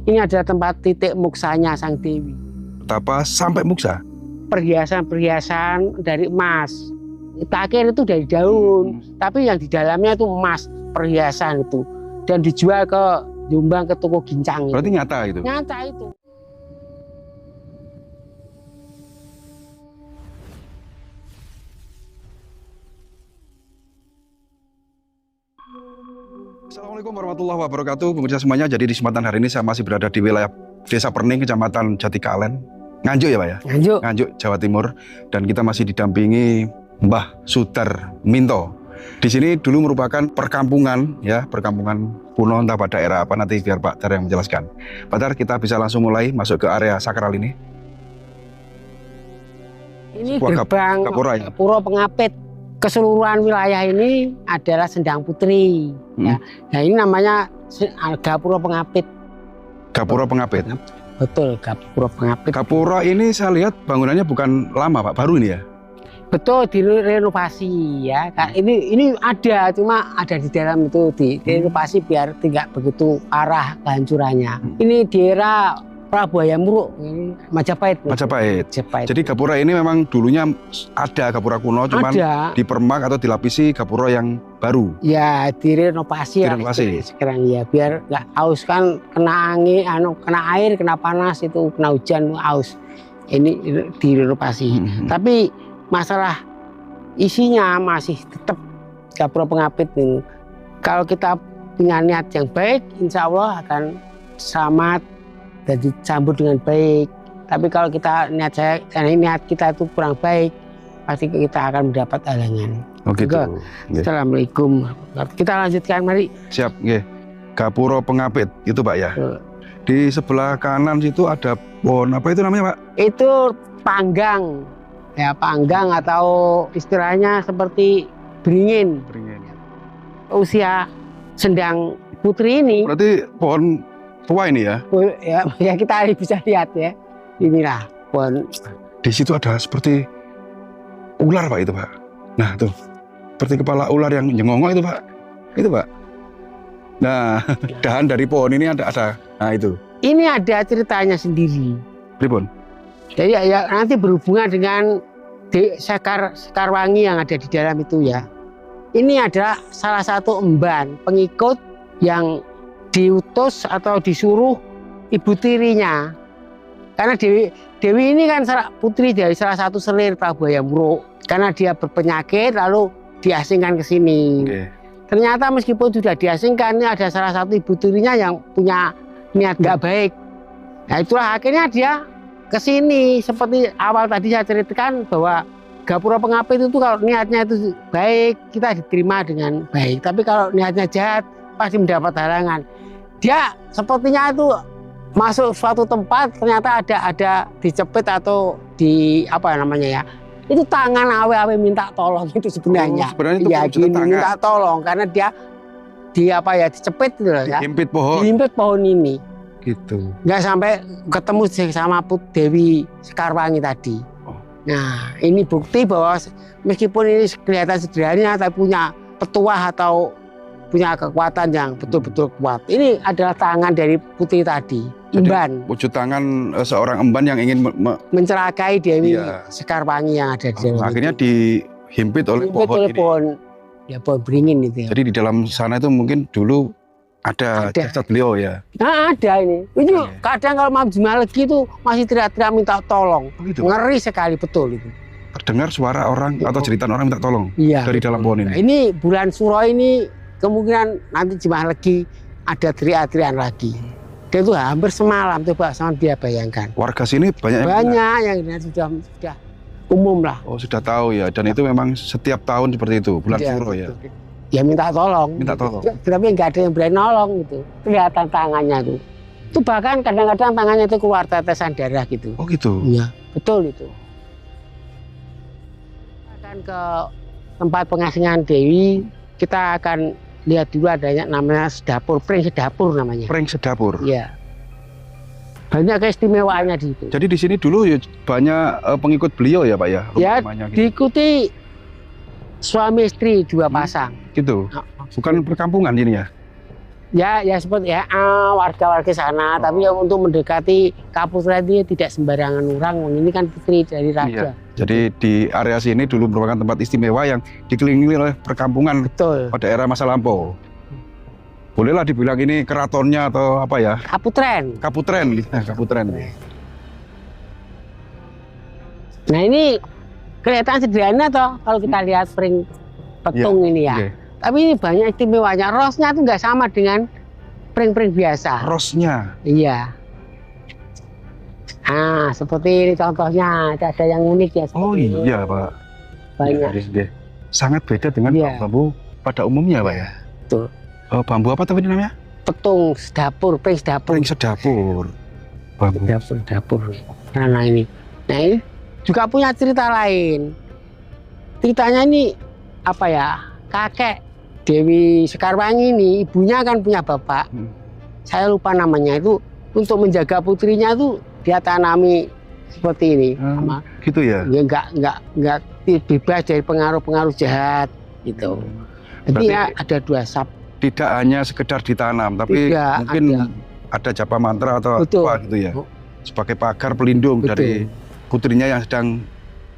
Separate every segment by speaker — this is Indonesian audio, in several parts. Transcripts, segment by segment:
Speaker 1: Ini adalah tempat titik muksanya Sang Dewi.
Speaker 2: Betapa sampai muksa?
Speaker 1: Perhiasan-perhiasan dari emas. Takir itu dari daun, tapi yang di dalamnya itu emas, perhiasan itu. Dan dijual ke Jombang, ke toko gincang.
Speaker 2: Berarti nyata itu?
Speaker 1: Nyata itu.
Speaker 2: Assalamualaikum warahmatullahi wabarakatuh. Pemirsa semuanya, jadi di kesempatan hari ini saya masih berada di wilayah Desa Perning, Kecamatan Jatikalen, Nganjuk ya Pak ya? Nganjuk, Jawa Timur. Dan kita masih didampingi Mbah Sudar Minto. Di sini dulu merupakan perkampungan ya, perkampungan kuno, entah pada era apa, nanti biar Pak Dar yang menjelaskan. Pak Dar, kita bisa langsung mulai masuk ke area sakral ini.
Speaker 1: Ini gerbang Gapura Pengapit. Keseluruhan wilayah ini adalah Sendang Putri. Ya. Nah ini namanya Gapura Pengapit.
Speaker 2: Gapura Pengapit?
Speaker 1: Betul, Gapura Pengapit.
Speaker 2: Gapura ini saya lihat bangunannya bukan lama Pak, baru ini ya? Betul,
Speaker 1: direnovasi ya. Ini ada, cuma ada di dalam itu direnovasi biar tidak begitu parah kehancurannya. Ini di era Prabu Hayam Wuruk, Majapahit. Jadi Gapura ini memang dulunya ada Gapura kuno, cuman dipermak atau dilapisi Gapura yang baru. Ya, direnovasi. Sekarang ya, biar nggak haus kan, kena angin, kena air, kena panas itu, kena hujan haus. Ini direnovasi. Tapi masalah isinya masih tetap Gapura Pengapit ini. Kalau kita punya niat yang baik, insya Allah akan selamat dan disambut dengan baik. Tapi kalau kita niat kita itu kurang baik, pasti kita akan mendapat halangan.
Speaker 2: Oke.
Speaker 1: Assalamualaikum. Kita lanjutkan, mari.
Speaker 2: Siap, nggih. Gapura Pengapit itu Pak ya. Di sebelah kanan situ ada pohon apa itu namanya Pak? Itu
Speaker 1: panggang. Ya, panggang atau istilahnya seperti beringin. Usia Sendang Putri ini.
Speaker 2: Berarti pohon tua ini ya?
Speaker 1: Ya kita bisa lihat ya. Inilah pohon.
Speaker 2: Di situ ada seperti ular Pak itu Pak. Nah tuh, seperti kepala ular yang nyengongok itu Pak. Itu Pak. Nah, dahan dari pohon ini ada. Nah itu.
Speaker 1: Ini ada ceritanya sendiri.
Speaker 2: Pripun?
Speaker 1: Jadi ya nanti berhubungan dengan Sekarwangi yang ada di dalam itu ya. Ini adalah salah satu emban pengikut yang diutus atau disuruh ibu tirinya. Karena Dewi ini kan putri dari salah satu selir Prabu Hayam Wuruk. Karena dia berpenyakit lalu diasingkan ke sini. Ternyata meskipun sudah diasingkan, ini ada salah satu ibu tirinya yang punya niat gak baik. Nah itulah akhirnya dia ke sini. Seperti awal tadi saya ceritakan bahwa Gapura Pengapit itu kalau niatnya itu baik, kita diterima dengan baik. Tapi kalau niatnya jahat, pasti mendapat halangan. Dia sepertinya itu masuk suatu tempat, ternyata ada dicepit atau di apa namanya ya, itu tangan awe-awe minta tolong itu sebenarnya.
Speaker 2: Sebenarnya itu
Speaker 1: minta tolong karena dia dicepit gitu loh ya. Dihimpit pohon ini.
Speaker 2: Gitu.
Speaker 1: Nggak sampai ketemu sama Dewi Sekarwangi tadi. Nah ini bukti bahwa meskipun ini kelihatan sederhana tapi punya petuah atau punya kekuatan yang betul-betul kuat. Ini adalah tangan dari putri tadi, emban.
Speaker 2: Wujud tangan seorang emban yang ingin
Speaker 1: mencelakai Dewi Sekarwangi yang ada di dalam.
Speaker 2: Akhirnya dihimpit oleh pohon
Speaker 1: beringin itu.
Speaker 2: Jadi di dalam sana itu mungkin dulu ada jasad beliau ya?
Speaker 1: Nah ada ini. Ini kadang kalau Mam Jumalegi itu masih teriak-teriak minta tolong.
Speaker 2: Gitu.
Speaker 1: Ngeri sekali betul itu.
Speaker 2: Terdengar suara orang atau cerita orang minta tolong dari dalam pohon ini.
Speaker 1: Ini bulan Suro ini kemungkinan nanti Jumalegi ada teriak-teriakan lagi. Dan itu hampir semalam, coba sama dia bayangkan.
Speaker 2: Warga sini banyak
Speaker 1: yang sudah umum lah.
Speaker 2: Oh sudah tahu ya, dan itu memang setiap tahun seperti itu, bulan Suro ya?
Speaker 1: Ya minta tolong. Tapi nggak ada yang berani nolong gitu. Kelihatan tangannya tuh. Itu bahkan kadang-kadang tangannya itu keluar tetesan darah gitu.
Speaker 2: Oh gitu?
Speaker 1: Iya, betul itu. Akan ke tempat pengasingan Dewi, kita akan lihat dulu adanya namanya Sedapur, Pring Sedapur namanya.
Speaker 2: Pring Sedapur?
Speaker 1: Iya. Banyak keistimewaannya di situ.
Speaker 2: Jadi di sini dulu ya banyak pengikut beliau ya Pak ya?
Speaker 1: Ya, diikuti suami istri 2 pasang.
Speaker 2: Gitu? Bukan perkampungan ini ya?
Speaker 1: Ya seperti ya warga-warga sana, tapi yang untuk mendekati Kaputren itu tidak sembarangan orang. Ini kan putri dari raja.
Speaker 2: Iya. Jadi di area sini dulu merupakan tempat istimewa yang dikelilingi oleh perkampungan.
Speaker 1: Betul.
Speaker 2: Pada era masa lampau. Bolehlah dibilang ini keratonnya atau apa ya?
Speaker 1: Kaputren.
Speaker 2: Kaputren. Kaputren.
Speaker 1: Nah ini kelihatan sederhana toh kalau kita lihat pring petung ini ya.
Speaker 2: Okay.
Speaker 1: Tapi ini banyak istimewanya. Rosnya itu nggak sama dengan pring-pring biasa.
Speaker 2: Rosnya?
Speaker 1: Iya. Nah, seperti ini contohnya. Ada yang unik ya.
Speaker 2: Oh iya, Pak.
Speaker 1: Banyak.
Speaker 2: Ya, sangat beda dengan bambu pada umumnya, Pak ya?
Speaker 1: Betul.
Speaker 2: Bambu apa tadi namanya?
Speaker 1: Petung sedapur, pring sedapur.
Speaker 2: Pring sedapur. Bambu.
Speaker 1: Sedapur. Nah ini. Nah ini juga punya cerita lain. Ceritanya ini apa ya? Kakek Dewi Sekarwangi ini, ibunya kan punya bapak. Saya lupa namanya itu. Untuk menjaga putrinya itu dia tanami seperti ini. Sama,
Speaker 2: gitu ya?
Speaker 1: Ya enggak bebas dari pengaruh-pengaruh jahat gitu. Jadi ya ada 2 sab.
Speaker 2: Tidak hanya sekedar ditanam, tapi mungkin ada japa mantra atau apa gitu ya. Sebagai pagar pelindung dari putrinya yang sedang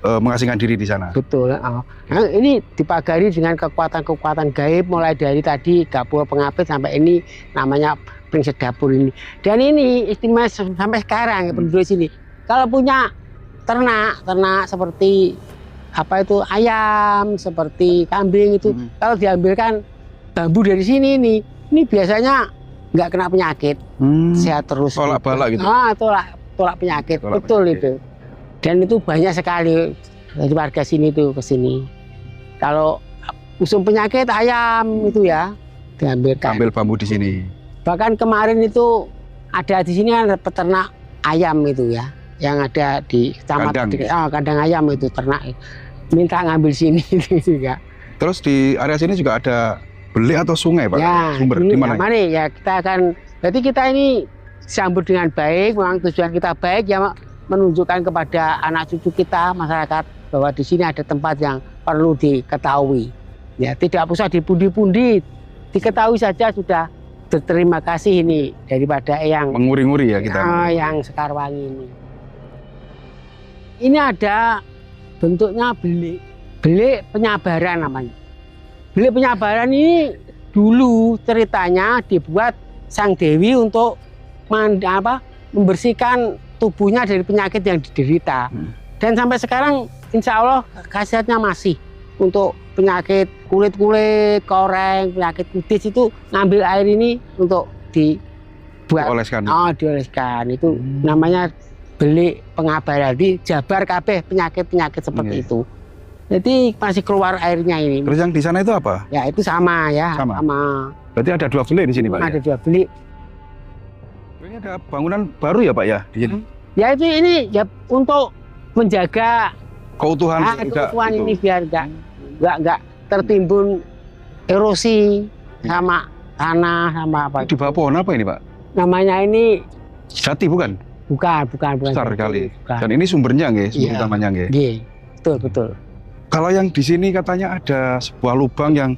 Speaker 2: mengasingkan diri di sana. Betul.
Speaker 1: Nah, ini dipagari dengan kekuatan-kekuatan gaib, mulai dari tadi gapura pengapit sampai ini namanya pring sedapur ini. Dan ini istimewa sampai sekarang penduduk sini. Kalau punya ternak seperti apa itu ayam, seperti kambing itu, kalau diambilkan bambu dari sini ini biasanya nggak kena penyakit, sehat terus.
Speaker 2: Tolak balak gitu.
Speaker 1: Tolak penyakit, betul itu. Dan itu banyak sekali dari warga sini tuh ke sini. Kalau usum penyakit ayam itu ya diambilkan.
Speaker 2: Ambil bambu di sini.
Speaker 1: Bahkan kemarin itu ada di sini ada peternak ayam itu ya, yang ada di kandang ayam itu ternak minta ngambil sini itu juga.
Speaker 2: Terus di area sini juga ada belik atau sungai, Pak?
Speaker 1: Ya,
Speaker 2: sumber di mana?
Speaker 1: Ya kita akan. Berarti kita ini sambut dengan baik, memang tujuan kita baik ya, menunjukkan kepada anak cucu kita, masyarakat, bahwa di sini ada tempat yang perlu diketahui. Ya, tidak usah dipundi-pundi, diketahui saja sudah berterima kasih ini daripada yang
Speaker 2: menguri-nguri ya kita.
Speaker 1: Yang Sekarwangi ini. Ini ada bentuknya belik penyabaran namanya. Belik penyabaran ini dulu ceritanya dibuat sang dewi untuk membersihkan tubuhnya dari penyakit yang diderita. Dan sampai sekarang insya Allah khasiatnya masih untuk penyakit kulit-kulit, koreng, penyakit kudis itu ngambil air ini untuk dibuat dioleskan. Itu namanya belik pengabaran, dijabar kabeh penyakit-penyakit seperti itu. Jadi masih keluar airnya ini.
Speaker 2: Terus yang di sana itu apa?
Speaker 1: Ya itu sama ya. Sama.
Speaker 2: Berarti ada 2 belik di sini, Pak?
Speaker 1: Ada 2 belik.
Speaker 2: Ini ada bangunan baru ya, Pak ya di sini?
Speaker 1: Ya itu ini ya untuk menjaga
Speaker 2: keutuhan
Speaker 1: ini biar enggak tertimbun erosi sama tanah sama apa.
Speaker 2: Di bawah pohon apa ini, Pak?
Speaker 1: Namanya ini
Speaker 2: jati bukan?
Speaker 1: Bukan.
Speaker 2: Besar sekali. Dan ini sumbernya nggih, sumber utamanya nggih.
Speaker 1: Nggih. Betul.
Speaker 2: Kalau yang di sini katanya ada sebuah lubang yang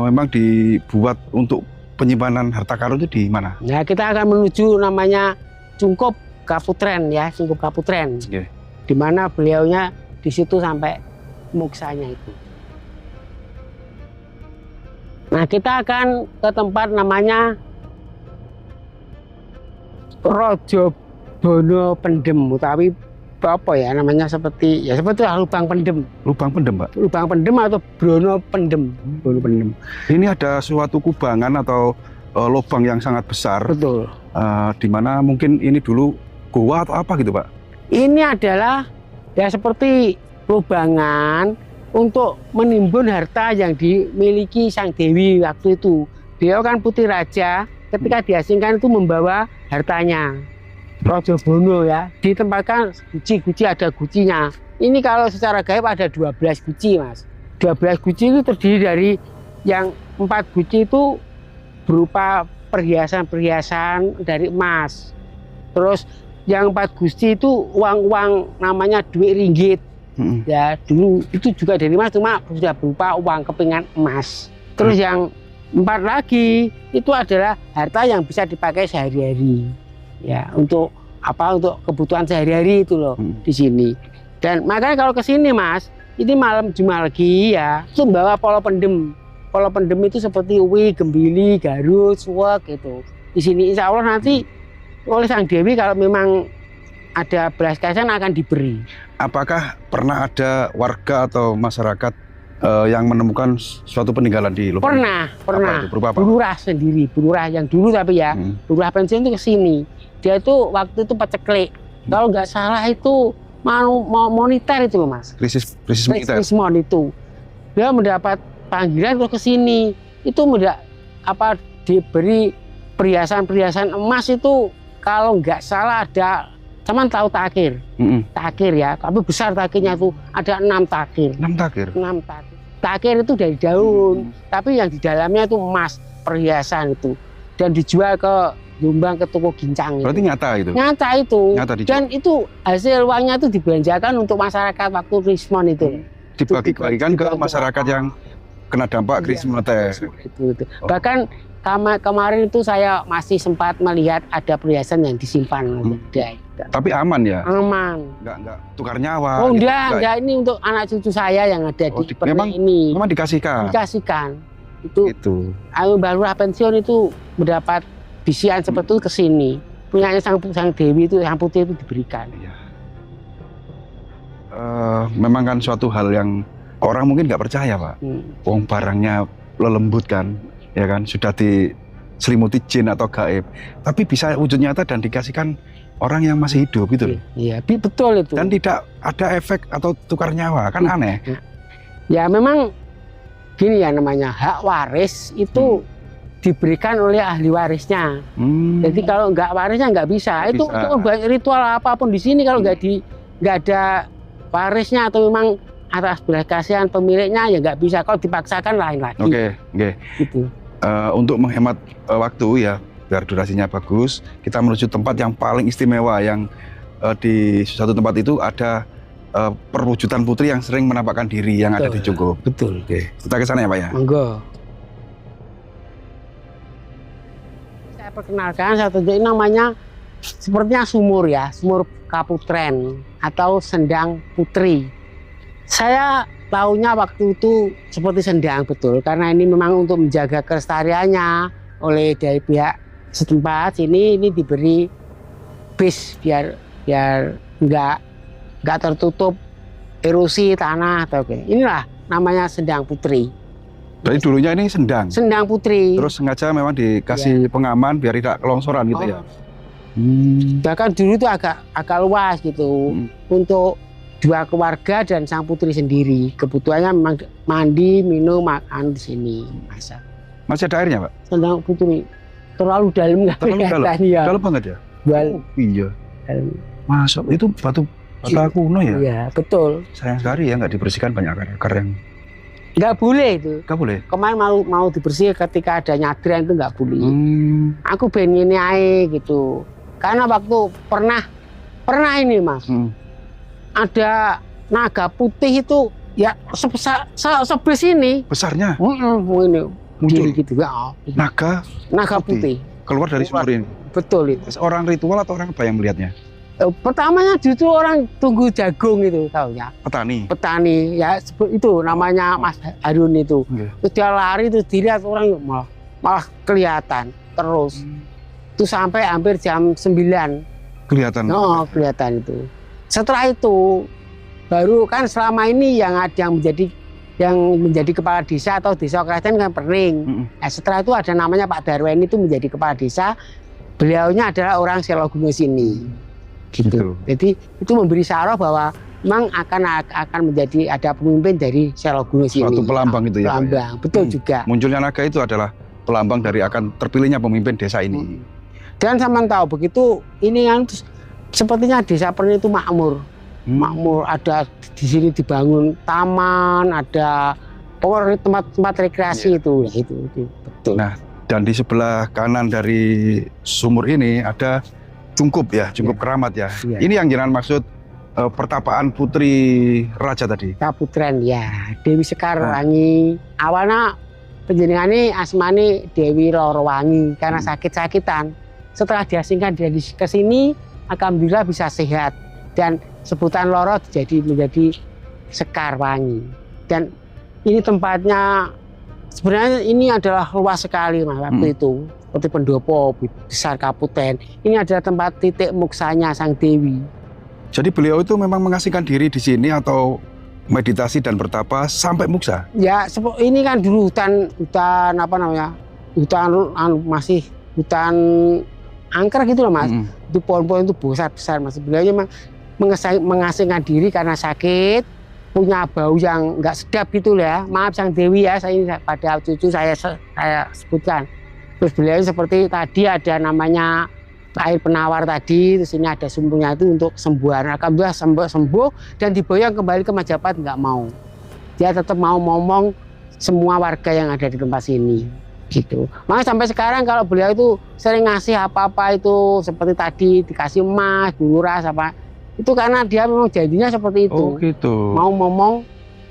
Speaker 2: memang dibuat untuk penyimpanan harta karun itu di mana? Ya
Speaker 1: kita akan menuju namanya Cungkup Kaputren ya, Cungkup Kaputren.
Speaker 2: Okay.
Speaker 1: Di mana beliaunya di situ sampai moksanya itu. Nah kita akan ke tempat namanya Rojo Bono Pendem, tapi apa ya namanya seperti lubang pendem.
Speaker 2: Lubang pendem, Pak?
Speaker 1: Lubang pendem atau Brono Pendem. Brono Pendem.
Speaker 2: Ini ada suatu kubangan atau lubang yang sangat besar.
Speaker 1: Betul.
Speaker 2: Di mana mungkin ini dulu goa atau apa gitu, Pak?
Speaker 1: Ini adalah ya seperti lubangan untuk menimbun harta yang dimiliki sang dewi waktu itu. Dia kan putri raja, ketika diasingkan itu membawa hartanya. Rojo Bono ya, ditempatkan guci ada gucinya. Ini kalau secara gaib ada 12 guci, Mas. 12 guci itu terdiri dari yang 4 guci itu berupa perhiasan-perhiasan dari emas. Terus yang 4 guci itu uang-uang namanya duit ringgit. Ya dulu itu juga dari emas, cuma sudah berupa uang kepingan emas. Terus yang 4 lagi itu adalah harta yang bisa dipakai sehari-hari. Ya, untuk apa? Untuk kebutuhan sehari-hari itu loh di sini. Dan makanya kalau ke sini Mas, ini malam Jumat lagi ya, itu bawa polo pendem. Polo pendem itu seperti uwi, gembili, garut, suwek gitu. Di sini insya Allah nanti oleh Sang Dewi kalau memang ada belas kasihan akan diberi.
Speaker 2: Apakah pernah ada warga atau masyarakat yang menemukan suatu peninggalan di Lubang?
Speaker 1: Pernah.
Speaker 2: Berupa apa?
Speaker 1: Bulurah sendiri, bulurah yang dulu tapi ya, bulurah pensiun itu ke sini. Dia itu waktu itu paceklik. Kalau nggak salah itu mau moneter itu loh Mas.
Speaker 2: Krisis moneter.
Speaker 1: Krisis itu. Dia mendapat panggilan terus ke sini. Itu diberi perhiasan emas itu kalau nggak salah ada, cuman tahu takir. Takir ya, tapi besar takirnya itu ada 6 takir.
Speaker 2: 6 takir.
Speaker 1: 6 takir. Takir itu dari daun, tapi yang di dalamnya itu emas, perhiasan itu. Dan dijual ke Jombang, ke toko gincang.
Speaker 2: Berarti nyata itu?
Speaker 1: Nyata itu.
Speaker 2: Nyata dijual.
Speaker 1: Dan itu hasil uangnya itu dibelanjakan untuk masyarakat waktu Krismon itu.
Speaker 2: Dibagi-bagikan ke masyarakat yang kena dampak krisis moneter.
Speaker 1: Itu. Bahkan kemarin itu saya masih sempat melihat ada perhiasan yang disimpan.
Speaker 2: Tapi aman ya?
Speaker 1: Aman.
Speaker 2: Enggak tukar nyawa.
Speaker 1: Oh enggak, ini untuk anak cucu saya yang ada di Pernik ini.
Speaker 2: Memang dikasihkan? Dikasihkan.
Speaker 1: Itu. Mbak Lurah pensiun itu mendapat bisian seperti itu ke sini. Punyanya Sang Dewi itu, Sang Putih itu diberikan.
Speaker 2: Ya. Memang kan suatu hal yang orang mungkin nggak percaya Pak. Wong barangnya lelembut kan, ya kan, sudah diselimuti jin atau gaib. Tapi bisa wujud nyata dan dikasihkan orang yang masih hidup gitu.
Speaker 1: Iya, betul itu.
Speaker 2: Dan tidak ada efek atau tukar nyawa, kan aneh.
Speaker 1: Ya memang gini ya namanya, hak waris itu diberikan oleh ahli warisnya. Jadi kalau nggak warisnya nggak bisa. Itu ritual apapun di sini kalau nggak ada warisnya atau memang atas belas kasihan pemiliknya ya nggak bisa. Kalau dipaksakan lain lagi.
Speaker 2: Oke.
Speaker 1: Gitu.
Speaker 2: Untuk menghemat waktu ya, biar durasinya bagus, kita menuju tempat yang paling istimewa yang di suatu tempat itu ada perwujudan putri yang sering menampakkan diri yang ada di Cungkup.
Speaker 1: Betul.
Speaker 2: Oke, kita ke sana ya Pak ya.
Speaker 1: Monggo. Saya perkenalkan satu ini namanya sepertinya sumur ya, sumur Kaputren atau Sendang Putri. Saya tahunya waktu itu seperti sendang betul, karena ini memang untuk menjaga kelestariannya oleh dari pihak setempat. Ini diberi bis biar nggak tertutup erosi tanah atau kayak. Inilah namanya Sendang Putri.
Speaker 2: Dari dulunya ini sendang. Sendang
Speaker 1: Putri.
Speaker 2: Terus sengaja memang dikasih pengaman biar tidak kelongsoran gitu ya.
Speaker 1: Bahkan dulu itu agak luas gitu untuk 2 keluarga dan Sang Putri sendiri. Kebutuhannya memang mandi, minum, makan di sini, masak.
Speaker 2: Masih ada airnya Pak?
Speaker 1: Sendang Putri terlalu dalam nggak kelihatan ya.
Speaker 2: Dalam banget ya? Iya. Masuk itu batu kuno ya?
Speaker 1: Iya betul.
Speaker 2: Sayang sekali ya nggak dibersihkan, banyak akar yang.
Speaker 1: Nggak boleh itu.
Speaker 2: Nggak boleh.
Speaker 1: Kemarin mau dibersih ketika ada nyadran itu nggak boleh. Aku ben ini aja gitu. Karena waktu pernah ini Mas. Ada naga putih itu ya sebesar ini.
Speaker 2: Besarnya?
Speaker 1: Ini muncul gitu ya. Naga putih.
Speaker 2: Keluar dari sumur ini.
Speaker 1: Betul itu.
Speaker 2: Orang ritual atau orang apa yang melihatnya?
Speaker 1: Pertamanya justru orang tunggu jagung itu tahunya. Petani ya itu namanya Mas Harun itu. Terus dia lari terus dilihat orang malah kelihatan terus. Itu sampai hampir jam 9.
Speaker 2: Kelihatan.
Speaker 1: Oh, kelihatan itu. Setelah itu baru kan selama ini yang menjadi kepala desa atau desa kerajaan kan Perning. Setelah itu ada namanya Pak Darwen itu menjadi kepala desa. Beliaunya adalah orang Selogungo sini. Gitu. Jadi itu memberi syarah bahwa memang akan menjadi ada pemimpin dari Selogungo sini.
Speaker 2: Suatu pelambang itu ya.
Speaker 1: Pelambang, betul juga.
Speaker 2: Munculnya naga itu adalah pelambang dari akan terpilihnya pemimpin desa ini.
Speaker 1: Dan sama tahu begitu ini kan sepertinya desa Perning itu makmur. Makmur, ada di sini dibangun taman, ada tempat rekreasi itu betul. Nah,
Speaker 2: dan di sebelah kanan dari sumur ini ada Cungkup ya, Cungkup Keramat ya. Ini yang jenengan maksud pertapaan Putri Raja tadi.
Speaker 1: Kaputren ya, Dewi Sekar Wangi. Awalnya Penjenengane asmane Dewi Lorowangi karena sakit-sakitan. Setelah diasingkan dari ke sini, alhamdulillah bisa sehat dan sebutan Loro menjadi Sekarwangi. Dan ini tempatnya sebenarnya ini adalah luas sekali Mas waktu itu. Seperti pendopo besar Kaputen. Ini adalah tempat titik muksanya Sang Dewi.
Speaker 2: Jadi beliau itu memang mengasingkan diri di sini atau meditasi dan bertapa sampai muksa?
Speaker 1: Ya, ini kan dulu hutan apa namanya? Hutan masih hutan angker gitu loh Mas. Itu pohon-pohon itu besar Mas. Beliau memang mengasingkan diri karena sakit, punya bau yang nggak sedap gitu ya. Maaf Sang Dewi ya, saya ini pada cucu saya sebutkan. Terus beliau seperti tadi ada namanya air penawar tadi, terus ini ada sumbernya itu untuk kesembuhan. Alhamdulillah sembuh dan diboyong kembali ke Majapahit nggak mau. Dia tetap mau ngomong semua warga yang ada di tempat sini. Gitu. Makanya sampai sekarang kalau beliau itu sering ngasih apa-apa itu seperti tadi dikasih emas, buras apa itu karena dia memang janjinya seperti itu.
Speaker 2: Oh gitu.
Speaker 1: Mau ngomong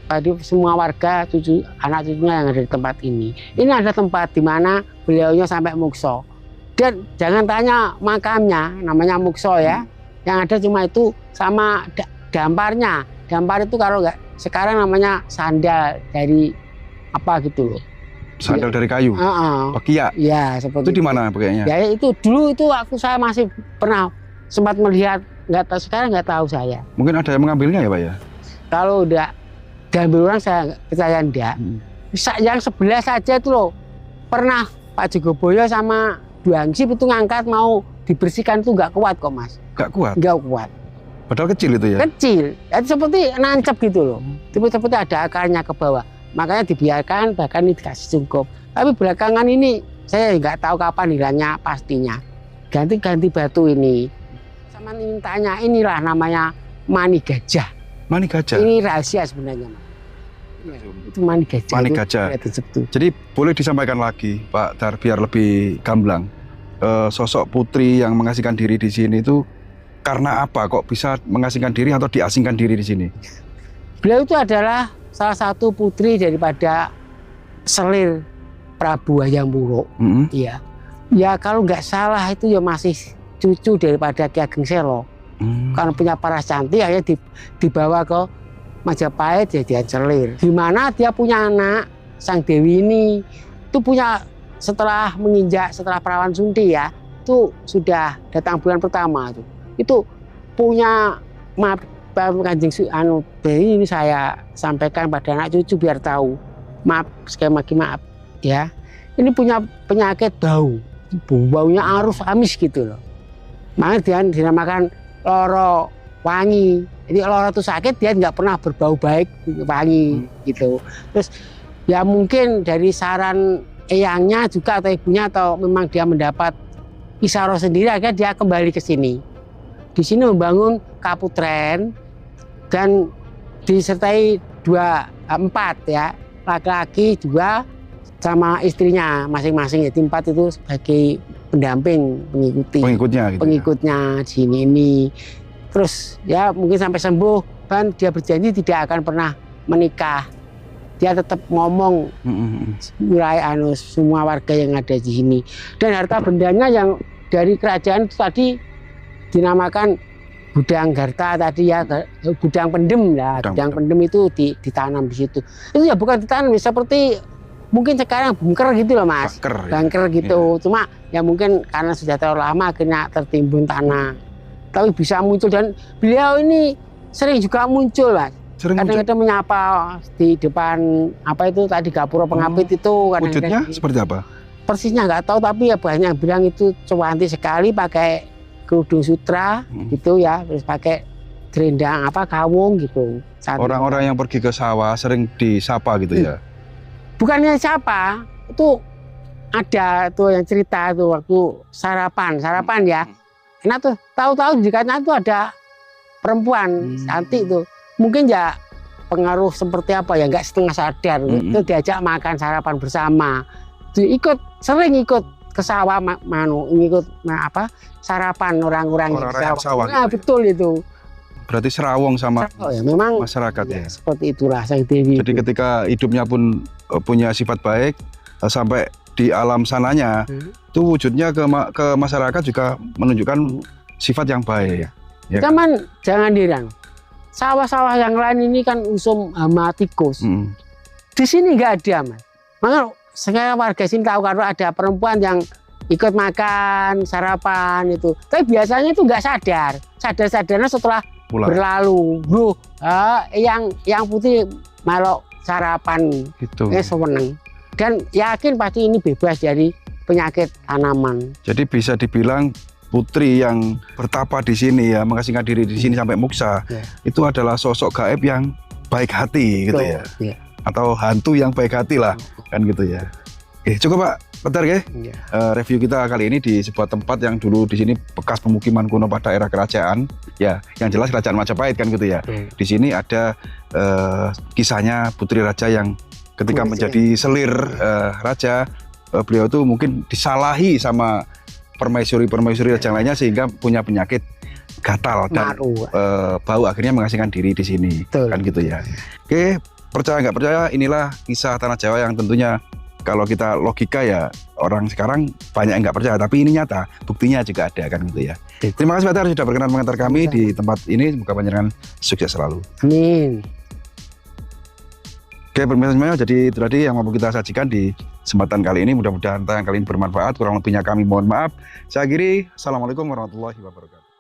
Speaker 1: tadi semua warga anak cucunya yang ada di tempat ini. Ini ada tempat di mana beliaunya sampai mukso. Dan jangan tanya makamnya, namanya mukso ya. Yang ada cuma itu sama damparnya. Dampar itu kalau nggak sekarang namanya sandal dari apa gitu loh.
Speaker 2: Sandal dari kayu, pakiak.
Speaker 1: Ya, seperti
Speaker 2: itu di mana pakainya?
Speaker 1: Ya itu dulu itu saya masih pernah sempat melihat, nggak tahu sekarang nggak tahu saya.
Speaker 2: Mungkin ada yang mengambilnya ya Pak ya?
Speaker 1: Kalau udah diambil orang saya percaya enggak. Yang sebelah saja itu loh pernah Pak Jogoboyo sama Dwangsip itu ngangkat mau dibersihkan itu nggak kuat kok Mas.
Speaker 2: Nggak kuat?
Speaker 1: Nggak kuat.
Speaker 2: Padahal kecil itu ya?
Speaker 1: Kecil, itu seperti nancep gitu loh. Seperti ada akarnya ke bawah. Makanya dibiarkan, bahkan ini dikasih cukup. Tapi belakangan ini saya nggak tahu kapan hilangnya pastinya. Ganti-ganti batu ini. Sama ingin tanya, inilah namanya mani gajah.
Speaker 2: Mani gajah?
Speaker 1: Ini rahasia sebenarnya. Ya, itu mani gajah.
Speaker 2: Mani gajah. Jadi boleh disampaikan lagi Pak Dar biar lebih gamblang. Sosok putri yang mengasingkan diri di sini itu karena apa kok bisa mengasingkan diri atau diasingkan diri di sini?
Speaker 1: Beliau itu adalah salah satu putri daripada selir Prabu Hayam Wuruk. Iya. Ya kalau nggak salah itu ya masih cucu daripada Ki Ageng Selo. Karena punya paras cantik akhirnya dibawa ke Majapahit jadi selir. Di mana dia punya anak Sang Dewi ini itu punya setelah Perawan Sunti ya itu sudah datang bulan pertama tuh. Itu punya Kanjeng ini saya sampaikan pada anak cucu biar tahu. Maaf, sekali lagi maaf ya. Ini punya penyakit baunya arus amis gitu loh. Makanya dia dinamakan Loro Wangi. Jadi Loro itu sakit dia nggak pernah berbau baik wangi gitu. Terus ya mungkin dari saran eyangnya juga atau ibunya atau memang dia mendapat isyarat sendiri akhirnya dia kembali ke sini. Di sini membangun kaputren dan disertai 4 ya, laki-laki 2 sama istrinya masing-masing. Jadi 4 itu sebagai pendamping pengikutnya di sini ini. Terus ya mungkin sampai sembuh kan dia berjanji tidak akan pernah menikah. Dia tetap ngomong wilayah semua warga yang ada di sini. Dan harta bendanya yang dari kerajaan itu tadi dinamakan gudang harta tadi ya, gudang pendem lah. Gudang pendem itu ditanam di situ. Itu ya bukan ditanam seperti mungkin sekarang bunker gitu loh Mas. Bunker gitu. Ya. Cuma ya mungkin karena sudah terlalu lama akhirnya tertimbun tanah. Tapi bisa muncul dan beliau ini sering juga muncul Mas. Kadang-kadang menyapa di depan apa itu tadi gapura pengapit itu.
Speaker 2: Wujudnya seperti apa?
Speaker 1: Persisnya nggak tahu tapi ya banyak yang bilang itu cantik sekali pakai kerudung sutra gitu ya, terus pakai selendang kawung gitu.
Speaker 2: Orang-orang yang pergi ke sawah sering disapa gitu ya?
Speaker 1: Bukannya siapa, itu ada tuh yang cerita tuh waktu sarapan ya. Nah tuh tahu-tahu di dekatnya itu ada perempuan cantik tuh. Mungkin ya pengaruh seperti apa ya, nggak setengah sadar. Itu diajak makan sarapan bersama. Sering ikut ke sawah ngikut sarapan orang-orang
Speaker 2: yang sawah.
Speaker 1: Nah, betul itu.
Speaker 2: Berarti serawong sama
Speaker 1: ya, memang
Speaker 2: masyarakat ya.
Speaker 1: Seperti itulah Sang Dewi.
Speaker 2: Jadi ketika hidupnya pun punya sifat baik, sampai di alam sananya, itu wujudnya ke masyarakat juga menunjukkan sifat yang baik ya.
Speaker 1: Cuman jangan dirang, sawah-sawah yang lain ini kan usum hama tikus. Di sini nggak ada, Mas. Maka sekarang warga sini tahu kalau ada perempuan yang ikut makan sarapan itu, tapi biasanya itu nggak sadar-sadarnya setelah berlalu. Bro, yang putih malah sarapan
Speaker 2: gitu.
Speaker 1: Seneng. Dan yakin pasti ini bebas dari penyakit tanaman.
Speaker 2: Jadi bisa dibilang putri yang bertapa di sini ya, mengasingkan diri di sini sampai muksa, itu adalah sosok gaib yang baik hati gitu ya. Atau hantu yang baik hati lah, kan gitu ya. Oke, cukup Pak Peter ya. Review kita kali ini di sebuah tempat yang dulu di sini bekas pemukiman kuno pada era kerajaan. Ya, yang jelas kerajaan Majapahit kan gitu ya. Di sini ada kisahnya putri raja yang ketika menjadi selir raja, beliau tuh mungkin disalahi sama permaisuri raja lainnya sehingga punya penyakit gatal dan bau, akhirnya mengasingkan diri di sini. Kan gitu ya. Oke, percaya nggak percaya, inilah kisah tanah Jawa yang tentunya kalau kita logika ya orang sekarang banyak yang nggak percaya, tapi ini nyata, buktinya juga ada kan gitu ya. Terima kasih Pak Tar sudah berkenan mengantar kami di tempat ini, semoga panjenengan sukses selalu.
Speaker 1: Amin.
Speaker 2: Oke, pemirsa semuanya, jadi itu tadi yang mau kita sajikan di kesempatan kali ini. Mudah-mudahan tayang kali ini bermanfaat. Kurang lebihnya kami mohon maaf. Saya akhiri. Assalamualaikum warahmatullahi wabarakatuh.